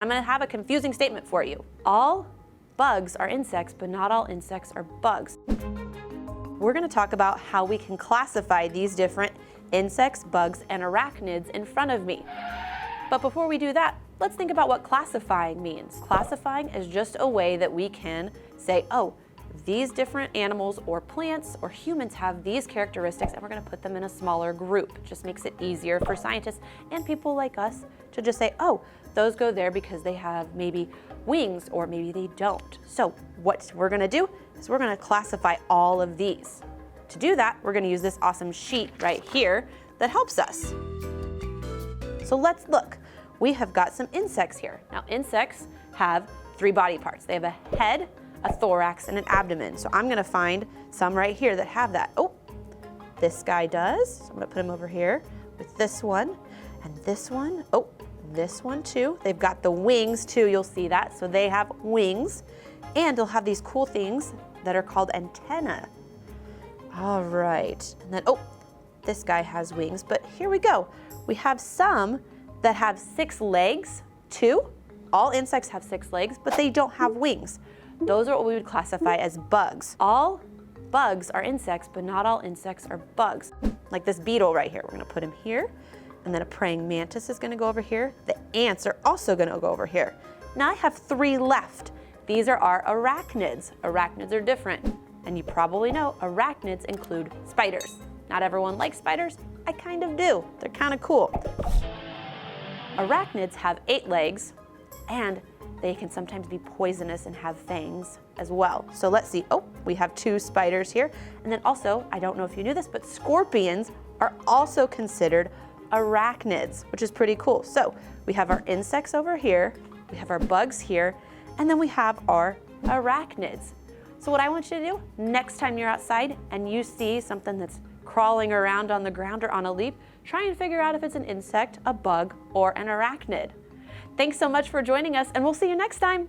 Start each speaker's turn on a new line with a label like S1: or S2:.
S1: I'm going to have a confusing statement for you. All bugs are insects, but not all insects are bugs. We're going to talk about how we can classify these different insects, bugs, and arachnids in front of me. But before we do that, let's think about what classifying means. Classifying is just a way that we can say, oh, these different animals or plants or humans have these characteristics, and we're going to put them in a smaller group. It just makes it easier for scientists and people like us to just say, oh, those go there because they have maybe wings or maybe they don't. So what we're going to do is we're going to classify all of these. To do that, we're going to use this awesome sheet right here that helps us. So let's look. We have got some insects here. Now, insects have 3 body parts. They have a head, a thorax, and an abdomen. So I'm going to find some right here that have that. Oh, this guy does. So I'm going to put him over here with this one and this one. Oh, this one too. They've got the wings too. You'll see that. So they have wings, and they'll have these cool things that are called antennae. All right. And then, oh, this guy has wings, but here we go. We have some that have 6 legs too. All insects have 6 legs, but they don't have wings. Those are what we would classify as bugs. All bugs are insects, but not all insects are bugs. Like this beetle right here. We're going to put him here, and then a praying mantis is going to go over here. The ants are also going to go over here. Now I have 3 left. These are our arachnids. Arachnids are different, and you probably know arachnids include spiders. Not everyone likes spiders. I kind of do. They're kind of cool. Arachnids have 8 legs, and they can sometimes be poisonous and have fangs as well. So let's see. Oh, we have 2 spiders here. And then also, I don't know if you knew this, but scorpions are also considered arachnids, which is pretty cool. So we have our insects over here, we have our bugs here, and then we have our arachnids. So what I want you to do next time you're outside and you see something that's crawling around on the ground or on a leaf, try and figure out if it's an insect, a bug, or an arachnid. Thanks so much for joining us, and we'll see you next time.